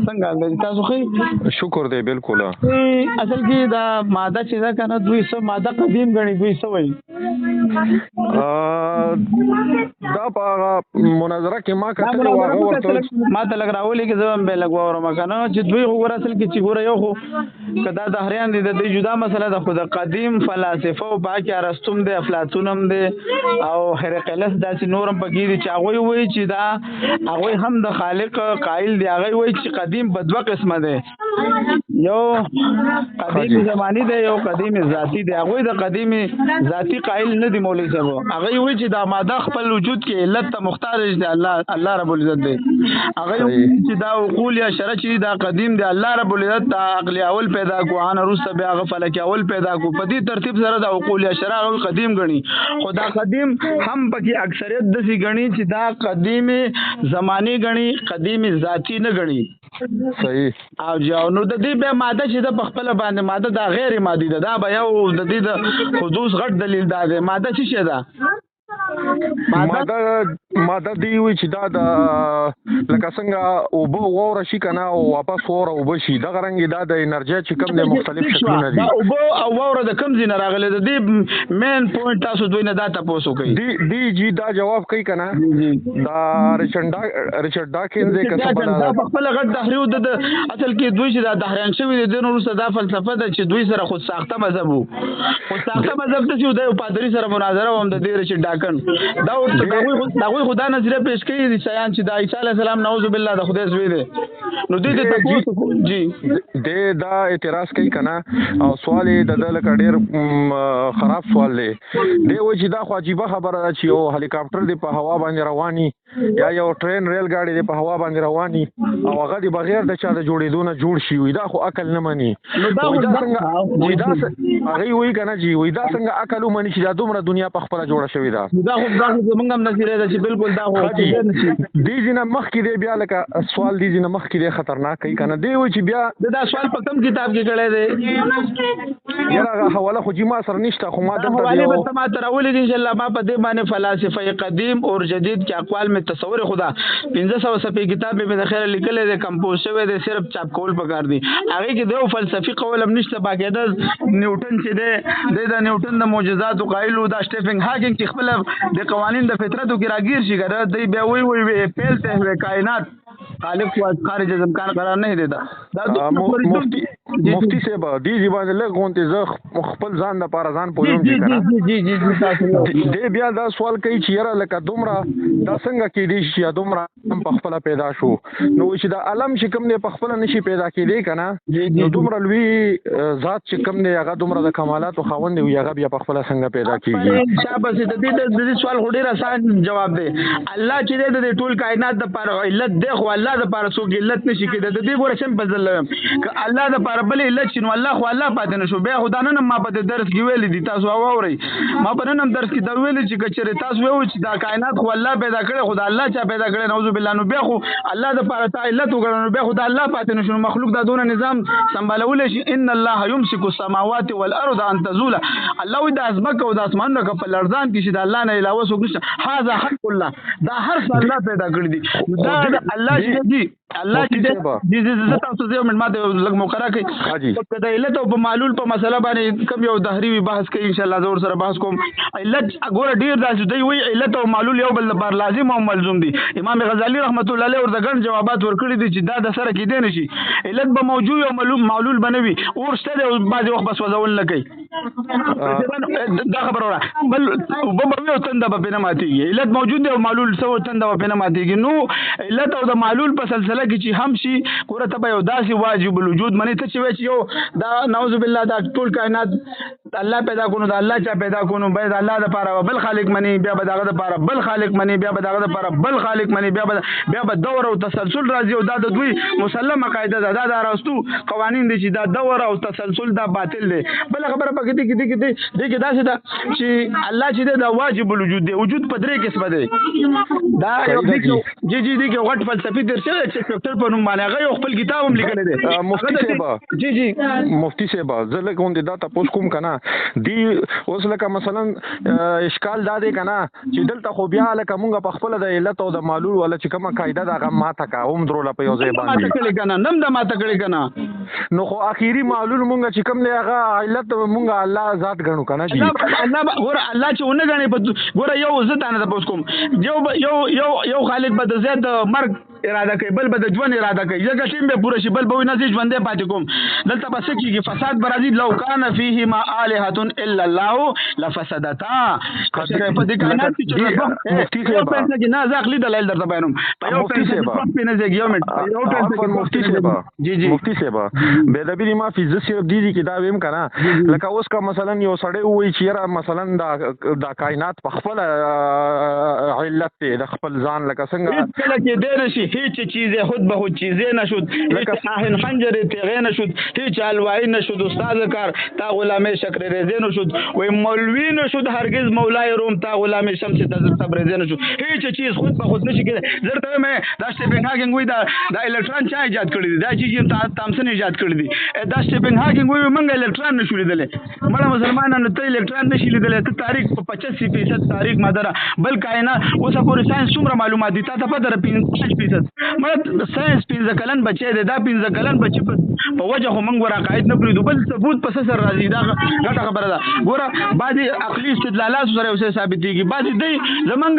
څنګه حال تاسو خو شکر دی بالکل. اصل کې دا ماده چې دا کنه دوی څه ماده قدیم غني دوی څه وایي دا په مناظره کې ما کتل واغه ورته ما ته لګ راولې کې زما به لګ وره مکنه چې دوی وګور اصل کې چې ګوره یو خو کدا د هریان دي د جدا مسله د خود قدیم فلسفه او باقي ارسطو د افلاطونم دي او هرقلس داسې نورم پکې دي چې هغه وایي چې دا هغه هم د خالق قائل دی هغه وایي چې قدیم په دوه قسمه ده یو قدیم زمانی دی یو قدیم ذاتی دی هغه د قدیم ذاتی قائل نه دی مولوی صاحب هغه وایي چې دا ماده خپل وجود کې علت ته محتاج دی الله رب العزت دی هغه چې دا عقول یا شرع چې دا قدیم دی الله رب العزت دا عقل اول پیدا کو ان روسته بیا غفلک اول پیدا کو په دې ترتیب سره دا عقول یا شرع اول قدیم غني خدا قدیم هم پکې اکثریت د سی غني چې دا قدیم زمانی غني قدیم ذاتی نه غني صحیح او جو نو د دې به ماده چې د خپل باندې ماده دا غیر مادي ده دا به یو د دې د حدوث غټ دلیل ده ماده څه شه ده ماده دی وی چې دا د لکه څنګه او بو وره شي کنه او واپس وره او بشي دا غرنګ دا د انرژي چې کوم د مختلف شکلونه دي او بو او وره د کوم ځین راغله د دې مین پوینټ تاسو دوی نه دا تاسو کوي دی جی دا جواب کوي کنه دا ریچارډ ډاکینز کې څه دا په خپل غټ دهریو د اصل کې دوی چې دا دهریان شوی دي د نور صدا فلسفه ده چې دوی سره خود ساخته مذهب وو خود ساخته مذهب ته چې د پادری سره مناظره هم د دې ریچارډ ډاکن دا ورته خدا نظر پیش کوي د شیان چې د عیسی علی السلام نعوذ بالله د خدای زوی دی نو دې ته جی دې دا اعتراض کوي کنه او سوال د دلک ډیر خراب سوال دی دی و چې دا خو عجیب خبره ده چې یو هلیکاپټر دی په هوا باندې رواني یا یو ټرین ریل گاډي دی په هوا باندې رواني او هغه دی بغیر د چا د جوړېدو نه جوړ شي وي دا خو عقل نه مني نو دا څنګه هغه وی کنه جی وی دا څنګه عقل ومني چې دا دومره دنیا په خپل جوړه شوې ده دا خو زمونږ هم نظریه ده چې بالکل دا خو دې ځینه مخکې دی بیا لکه سوال دې ځینه مخکې دی خطرناک کوي کنه دی و چې بیا دا سوال په کوم کتاب کې کړی دی یاره حواله خو ما سره نشته خو ما دلته حواله به ما تر اول ان شاء الله ما په دې باندې فلسفه قدیم او جدید کې اقوال میں تصور خدا 1500 صفحې کتاب به د خیر لیکل دي کمپوز شوی دی صرف چاپ کول پکار دي هغه کې د فلسفي قول هم نشته باقاعده نیوټن چې دی د نیوټن د معجزات او قایل او د سټیفن هاکینګ چې خپل د قوانین د فطرت او راګیر شي ګره دی بیا وی پیل ته کائنات خالق کو خارج امکان قرار نه دیتا دا مفتی صاحب دی باندې لګونته ز خپل ځان د پاره ځان پوهوم جی تاسو دې بیا دا سوال کوي چې یاره لکه دومره دا څنګه کې دي چې دومره په خپل پیدا شو نو چې دا علم چې کوم نه په خپل نشي پیدا کېدی کنه نو دومره لوی ذات چې کوم نه هغه دومره د کمالات او خوند وي هغه بیا په خپل څنګه پیدا کیږي شابه د دې سوال ډیر آسان جواب دی الله چې د ټول کائنات د پر علت دی خو الله د پر څوک علت نشي کېده د دې ګوره شم بدل ک الله د پر بل علت شنو الله خو الله پاتې نشو بیا خدا نه ما په درس کې ویل دي تاسو اورئ ما په نن درس کې دا ویل چې کچره تاسو ویو چې دا کائنات خو الله پیدا کړي خدا الله چا پیدا کړي نعوذ بالله نو بیا خو الله د پر ته علت وګڼو بیا خدا الله پاتې نشو مخلوق دا دونه نظام سمبالول شي ان الله يمسك السماوات والارض ان تزولا الله د ازمکه او د اسمانونو په لړزان کې چې د الله نه علاوه څوک نشته هاذا حق الله دا هر څه الله پیدا کړی دي دا الله چې الله چې دې تاسو زه من ما د لګ مقرره کوي په د علت او په معلول په مسله باندې کوم یو دهری بحث کوي ان شاء الله زور سره بحث کوم علت ګوره ډیر داسې دی وی علت او معلول یو بل لپاره لازم او ملزوم دي امام غزالی رحمت الله علیه ورته ګڼ جوابات ورکړي دي چې دا د سره کې دی نشي علت به موجود او معلول بنوي ورسته او بعض وخت بس وزول نه کوي دا خبره بل وبو تنده به نه ماتيږي علت موجود دی او معلول سو تنده به نه ماتيږي نو علت او د معلول په سلسله کې چې هم شي ګوره ته یو داسې واجب الوجود منی ته چې یو دا نعوذ بالله دا ټول کائنات الله پیدا کونو دا الله چا پیدا کونو به دا الله د پاره بل خالق منی بیا به داغه د پاره بل خالق منی بیا به داغه د پاره بل خالق منی بیا به دور او تسلسل راځي او دا د دوی مسلمه قاعده ده دا راستو قوانین دي چې دا دور او تسلسل دا باطل دي بل خبره پکې دي کې دا څه ده چې الله چې دا واجب الوجود دی وجود په درې قسمه دی دا یو جی دی کې غټ فلسفي درسه چې ډاکټر په نوم باندې هغه خپل کتاب هم لیکل دي مفتی صاحب جی مفتی صاحب زه له کوم دا تاسو کوم کنه دی اوس لکه مثلا اشکال دا دی کنه چې دلته خو بیا لکه مونږ په خپل د علت او د معلول ولا چې کومه قاعده دا غو ماته کا هم دروله په یو ځای باندې ماته کړی کنه نم دا ماته کړی کنه نو خو اخیری معلول مونږ چې کوم دی هغه علت مونږ الله ذات غنو کنه جی الله ګور الله چې ونه غني ګور یو عزت نه د پوس کوم یو خالق به د زید مرګ اراده کوي بل به د ژوند اراده کوي ځکه ټیم به پوره شي بل به نه ژوندې پاتې کوم دلته بس کېږي فساد برازي لو کان فيه ما الهه الا الله لفسدتا په دې کائنات کې مفتی صاحب نه زاخلي دلایل درته بیانوم په یو په نه ځګیو مټ مفتی صاحب جی مفتی صاحب به د بلی ما فیز صرف دي کې دا ویم کنه لکه اوس کا مثلا یو سړی وای چې را مثلا دا کائنات په خپل علت د خپل ځان لکه څنګه کله کې ډېر شي هیچ چیز خود به خود چیزه نشد لکه صاحن خنجر تیغه نشد هیچ الوای نشد استاد کار تا غلام شکر رضی نشد و مولوی نشد هرگز مولای روم تا غلام شمس تبریزی نشد هیچ چیز خود به خود نشي کېدای زرته مې دا سټیفن هاکینګ وای دا الکترون چا ایجاد کړی دی دا چې تامسن ایجاد کړی دی دا سټیفن هاکینګ وای موږ الکترون نشو لیدل مړه مسلمانانو ته الکترون نشي لیدل ته تاریخ په 85% تاریخ مادره بل کائنات اوسه پورې ساينس څومره معلومات دي ته په در 5% مړه ساينس 15 کلن بچی دی دا 15 کلن بچی په وجه خو موږ ورقاید نه کړو بل ثبوت پس سر راځي دا غټه خبره ده ګوره بعضي عقلي استدلالات سره اوسه ثابتېږي بعضي دی زمونږ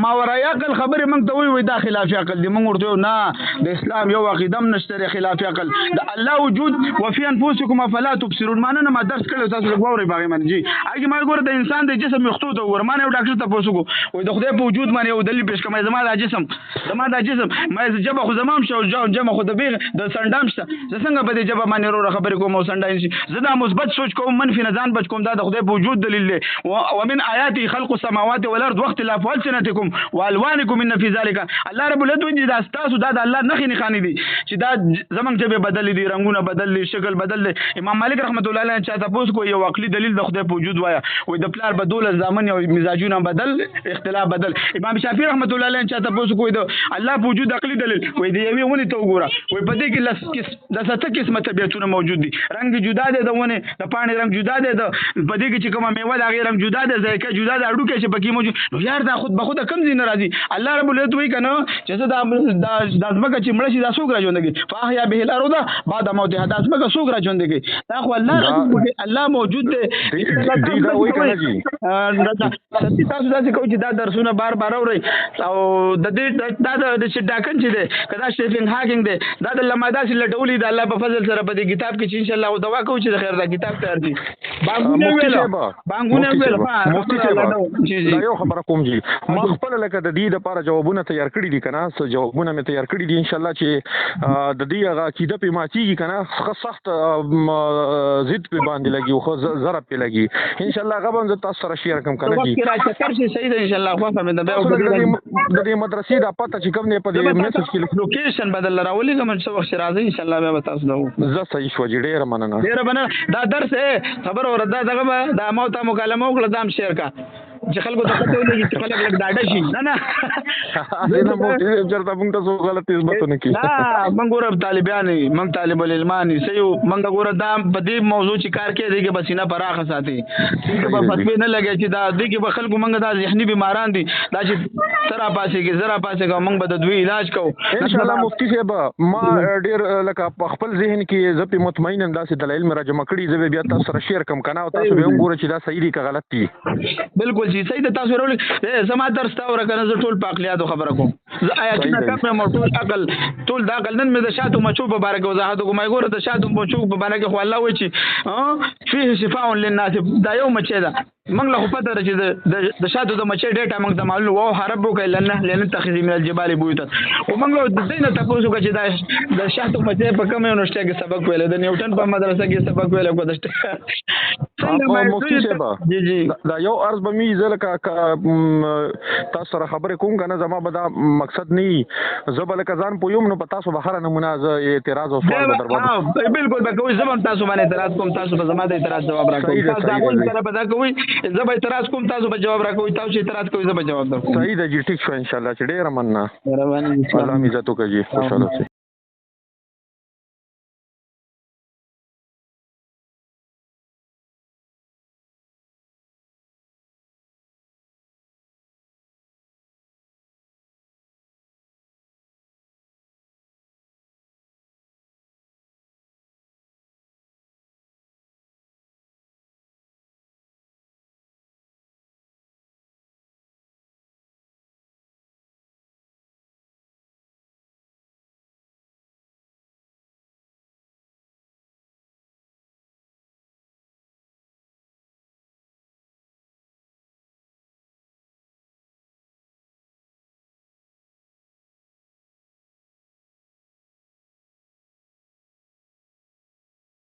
ماورای عقل خبره موږ ته وي دا خلاف عقل دی موږ ورته نه د اسلام یو عقیده نشته خلاف عقل د الله وجود وفي انفسكم فلا تبصرون معنی ما درس کړو تاسو غوړې باغې من جی اګه ما ګوره د انسان د جسم مخطوط ورمانه یو ډاکټر ته پوسو وي د خدای په وجود باندې یو دلیل پېښ کوم زما د جسم ما جبه خو زمام شو جمع خو د بیغ د سندام شته زه څنګه په دې جبه باندې ورو خبرې کوم او سندای شي زه دا مثبت سوچ کوم منفي نه ځان بچ کوم دا د خدای په وجود دلیل دی ومن آیاته خلق السماوات والارض واختلاف السنتكم والوانكم ان في ذلك الله رب العزت دې دا تاسو دا د الله نخې نه خاني دي چې دا زمنګ جبه بدل دي رنگونه بدل دي شکل بدل دي امام مالک رحمت الله علیه چاته پوس کو یو عقلي دلیل د خدای په وجود وایا وې د پلار بدول زامن او مزاجونه بدل اختلاف بدل امام شافعي رحمت الله علیه چاته پوس کو د الله په وجود عقلي دلیل وې د یوې ونی ته وګوره وې په دې کې د سته قسمه طبيعتونه موجود دي رنگ جدا دي د ونه د پانی رنگ جدا دي د په دې کې چې کومه میوه د غیر رنگ جدا دي ځکه جدا د اډو کې چې پکې موجود نو یار دا خود به خود کم زین راځي الله رب العزت وی کنه چې دا ځمکه چې مړ شي دا څوک راځوندږي فاحیا به الارض بعد موت دا ځمکه څوک راځوندږي دا خو الله موجود دی دا وی کنه جی تاسو دا چې کوم چې دا درسونه بار بار اوري او د دې دا د چې ډاکن چې دی کدا سټیفن هاکینګ دی دا د لماده سره لټولې د الله په فضل سره په دې کتاب کې چې ان شاء الله دوا کوو چې خیر دا کتاب ته ارتي بانګونه ویل مفتی صاحب دا یو خبره کوم جی ما خپل لکه د دې لپاره جوابونه تیار کړی دي کنه سو جوابونه مې تیار کړی دي ان شاء الله چې د دې هغه عقیده په ماتيږي کنه سخت ضد په باندې لګي خو ضرب په لګي ان شاء الله غو تاسو سره شیر کوم کنه جی راځه شي صحیح ده ان شاء الله خو فهمه د دې مدرسې د پته چې کوم نه په دې میسج کې لوکیشن بدل راولې کوم څه وخت راځي ان شاء الله بیا تاسو دا زه صحیح شو ډېر مننه ډېر مننه دا درس خبر ورته دغه دا موته مکالمه وکړه دام شیر کا چې خلکو ته پته ولګي چې خلک لږ ډاډه شي نه نه مو چرته موږ تاسو غلط نسبتونه کی موږ ګورم طالبان موږ طالب العلمان سيو موږ ګورم دا په دې موضوع چې کار کوي دغه بسینه پراخه ساتي چې په فتوی نه لګي چې دا دغه په خلکو موږ دا ذهني بیماران دي دا چې ترا پاسه کې زرا پاسه کې موږ به د دوی علاج کوو ان شاء الله مفتی صاحب ما ډېر لکه خپل ذهن کې زه په مطمئن ام داسې دلایل مې را جمع کړي زه بیا تاسو سره شیر کوم کنه او تاسو به وګورئ چې دا صحیح دي که غلط دي بالکل جی صحیح ده تاسو ورول زما درس تا ورکنه زه ټول پاکلیاتو خبره کوم زه آیاتونه کوم ټول عقل ټول دا عقل نن مې د شاتو مچو په باره کې وضاحت کوم ګوره د شاتو مچو په باره کې خو الله وایي چې فيه شفاء للناس دا یو مچې ده موږ له پته چې د شاتو د مچې ډیټا موږ ته معلوم وو حرب وکړل لن تخذ من الجبال بيوتا او موږ د دې نه تاسو کو چې د شاتو مچې په کوم یو نشته کې سبق ویل د نیوټن په مدرسه کې سبق ویل کو جی جی دا یو عرض به می زله تاسو سره خبرې کوم کنه زما به دا مقصد نه زبل کزان پویم نو پتا سو بهر نمونه اعتراض او سوال درباره بالکل به کوئی زبم تاسو باندې اعتراض کوم تاسو به زما د اعتراض جواب راکوي تاسو دا ول سره به دا کوي زه به اعتراض کوم تاسو به جواب راکوي تاسو اعتراض کوئ زه به جواب درکوم صحیح ده جی ټیک شو ان شاء الله چې ډیر مننه الله عزت وکړي خوشاله